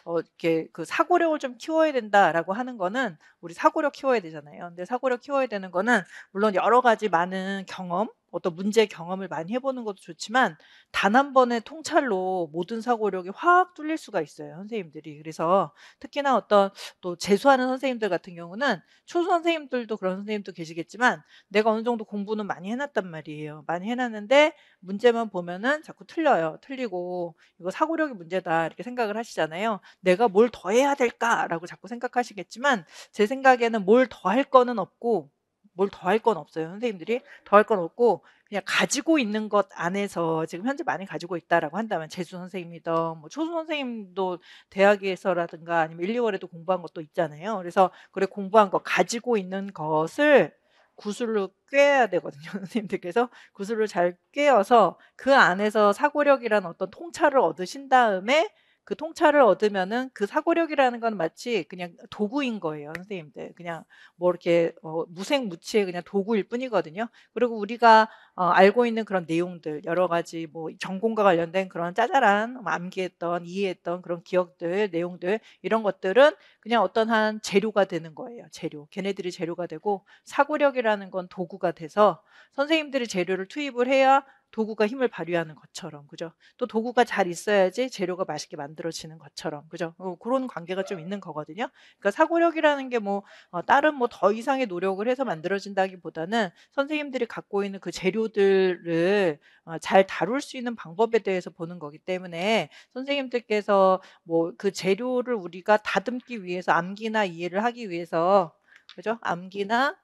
이렇게 그 사고력을 좀 키워야 된다라고 하는 거는 우리 사고력 키워야 되잖아요. 근데 사고력 키워야 되는 거는 물론 여러 가지 많은 경험, 어떤 문제 경험을 많이 해보는 것도 좋지만 단 한 번의 통찰로 모든 사고력이 확 뚫릴 수가 있어요, 선생님들이. 그래서 특히나 어떤 또 재수하는 선생님들 같은 경우는 초수 선생님들도 그런 선생님도 계시겠지만 내가 어느 정도 공부는 많이 해놨단 말이에요. 많이 해놨는데 문제만 보면은 자꾸 틀려요. 틀리고 이거 사고력이 문제다 이렇게 생각을 하시잖아요. 내가 뭘 더 해야 될까라고 자꾸 생각하시겠지만 제 생각에는 뭘 더 할 거는 없고 뭘 더 할 건 없어요. 선생님들이 더 할 건 없고 그냥 가지고 있는 것 안에서 지금 현재 많이 가지고 있다라고 한다면 재수 선생님이든 뭐 초수 선생님도 대학에서라든가 아니면 1, 2월에도 공부한 것도 있잖아요. 그래서 그래 공부한 거 가지고 있는 것을 구슬로 꿰야 되거든요. 선생님들께서 구슬을 잘 꿰어서 그 안에서 사고력이라는 어떤 통찰을 얻으신 다음에 그 통찰을 얻으면은 그 사고력이라는 건 마치 그냥 도구인 거예요, 선생님들. 그냥 뭐 이렇게 무색무취의 그냥 도구일 뿐이거든요. 그리고 우리가 알고 있는 그런 내용들, 여러 가지 뭐 전공과 관련된 그런 짜잘한 암기했던, 이해했던 그런 기억들, 내용들 이런 것들은 그냥 어떤 한 재료가 되는 거예요. 재료. 걔네들이 재료가 되고 사고력이라는 건 도구가 돼서 선생님들이 재료를 투입을 해야 도구가 힘을 발휘하는 것처럼, 그죠? 또 도구가 잘 있어야지 재료가 맛있게 만들어지는 것처럼, 그죠? 그런 관계가 좀 있는 거거든요. 그러니까 사고력이라는 게 뭐 다른 뭐 더 이상의 노력을 해서 만들어진다기보다는 선생님들이 갖고 있는 그 재료들을 잘 다룰 수 있는 방법에 대해서 보는 거기 때문에 선생님들께서 뭐 그 재료를 우리가 다듬기 위해서 암기나 이해를 하기 위해서 그죠? 암기나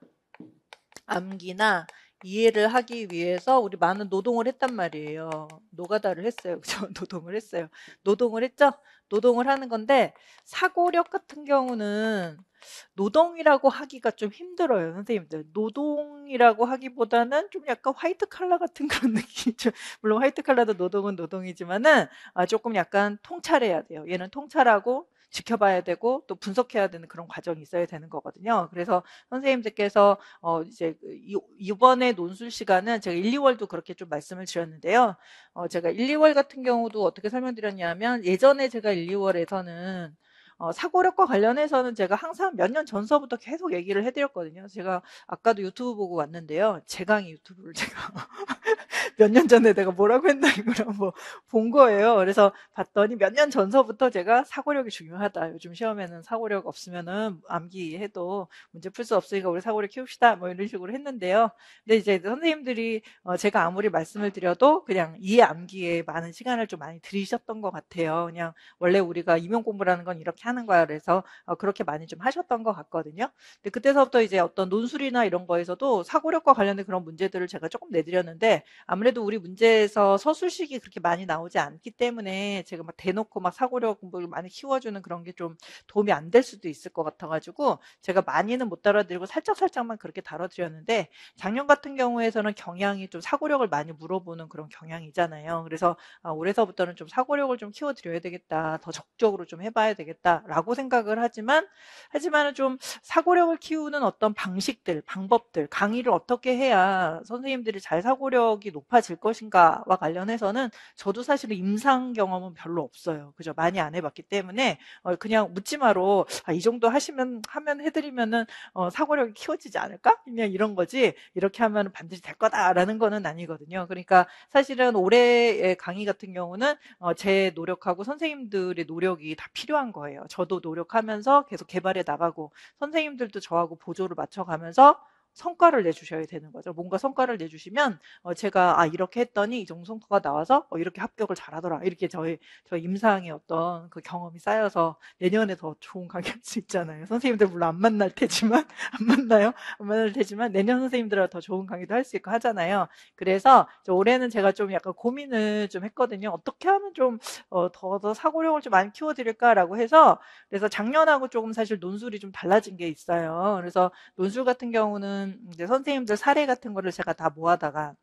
이해를 하기 위해서 우리 많은 노동을 했단 말이에요. 노가다를 했어요. 그죠? 노동을 했어요. 노동을 했죠? 노동을 하는 건데 사고력 같은 경우는 노동이라고 하기가 좀 힘들어요, 선생님들. 노동이라고 하기보다는 좀 약간 화이트 칼라 같은 그런 느낌이죠. 물론 화이트 칼라도 노동은 노동이지만은 조금 약간 통찰해야 돼요. 얘는 통찰하고 지켜봐야 되고 또 분석해야 되는 그런 과정이 있어야 되는 거거든요. 그래서 선생님들께서 이제 이번에 논술 시간은 제가 1, 2월도 그렇게 좀 말씀을 드렸는데요. 제가 1, 2월 같은 경우도 어떻게 설명드렸냐면 예전에 제가 1, 2월에서는 사고력과 관련해서는 제가 항상 몇 년 전서부터 계속 얘기를 해드렸거든요. 제가 아까도 유튜브 보고 왔는데요. 제 강의 유튜브를 제가 몇 년 전에 내가 뭐라고 했나 이걸 한번 본 거예요. 그래서 봤더니 몇 년 전서부터 제가 사고력이 중요하다. 요즘 시험에는 사고력 없으면은 암기해도 문제 풀 수 없으니까 우리 사고력 키웁시다. 뭐 이런 식으로 했는데요. 근데 이제 선생님들이 제가 아무리 말씀을 드려도 그냥 이해 암기에 많은 시간을 좀 많이 들이셨던 것 같아요. 그냥 원래 우리가 임용 공부라는 건 이렇게 하는 거야. 그래서 그렇게 많이 좀 하셨던 것 같거든요. 근데 그때서부터 이제 어떤 논술이나 이런 거에서도 사고력과 관련된 그런 문제들을 제가 조금 내드렸는데 아무래도 우리 문제에서 서술식이 그렇게 많이 나오지 않기 때문에 제가 막 대놓고 막 사고력 공부를 많이 키워주는 그런 게 좀 도움이 안 될 수도 있을 것 같아가지고 제가 많이는 못 다뤄드리고 살짝살짝만 그렇게 다뤄드렸는데 작년 같은 경우에서는 경향이 좀 사고력을 많이 물어보는 그런 경향이잖아요. 그래서 올해서부터는 좀 사고력을 좀 키워드려야 되겠다. 더 적극적으로 좀 해봐야 되겠다라고 생각을 하지만은 좀 사고력을 키우는 어떤 방식들, 방법들, 강의를 어떻게 해야 선생님들이 잘 사고력이 높아질 것인가와 관련해서는 저도 사실은 임상 경험은 별로 없어요. 그죠? 많이 안 해봤기 때문에 그냥 묻지마로 이 정도 하면 해드리면은 사고력이 키워지지 않을까? 그냥 이런 거지. 이렇게 하면 반드시 될 거다라는 거는 아니거든요. 그러니까 사실은 올해의 강의 같은 경우는 제 노력하고 선생님들의 노력이 다 필요한 거예요. 저도 노력하면서 계속 개발해 나가고 선생님들도 저하고 보조를 맞춰가면서 성과를 내주셔야 되는 거죠. 뭔가 성과를 내주시면 제가 이렇게 했더니 이 정도 성과가 나와서 이렇게 합격을 잘하더라. 이렇게 저 임상의 어떤 그 경험이 쌓여서 내년에 더 좋은 강의 할 수 있잖아요. 선생님들 물론 안 만날 테지만 안 만나요. 안 만날 테지만 내년 선생님들하고 더 좋은 강의도 할 수 있고 하잖아요. 그래서 올해는 제가 좀 약간 고민을 좀 했거든요. 어떻게 하면 좀 더 사고력을 좀 많이 키워드릴까라고 해서 그래서 작년하고 조금 사실 논술이 좀 달라진 게 있어요. 그래서 논술 같은 경우는 이제 선생님들 사례 같은 거를 제가 다 모아다가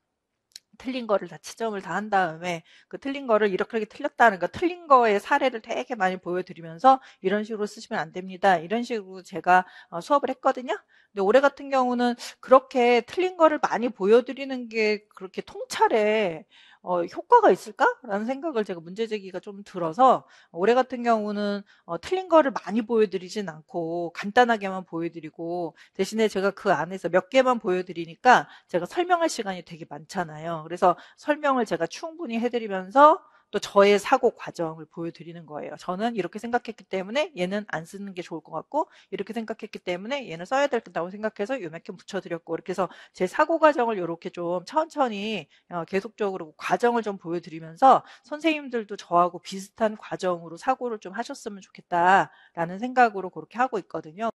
틀린 거를 다 지점을 다 한 다음에 그 틀린 거를 이렇게 틀렸다는 거 틀린 거의 사례를 되게 많이 보여드리면서 이런 식으로 쓰시면 안 됩니다. 이런 식으로 제가 수업을 했거든요. 근데 올해 같은 경우는 그렇게 틀린 거를 많이 보여드리는 게 그렇게 통찰에 효과가 있을까?라는 생각을 제가 문제 제기가 좀 들어서 올해 같은 경우는 틀린 거를 많이 보여드리진 않고 간단하게만 보여드리고 대신에 제가 그 안에서 몇 개만 보여드리니까 제가 설명할 시간이 되게 많잖아요. 그래서 설명을 제가 충분히 해드리면서 또 저의 사고 과정을 보여드리는 거예요. 저는 이렇게 생각했기 때문에 얘는 안 쓰는 게 좋을 것 같고 이렇게 생각했기 때문에 얘는 써야 된다고 생각해서 요만큼 붙여드렸고 이렇게 해서 제 사고 과정을 이렇게 좀 천천히 계속적으로 과정을 좀 보여드리면서 선생님들도 저하고 비슷한 과정으로 사고를 좀 하셨으면 좋겠다라는 생각으로 그렇게 하고 있거든요.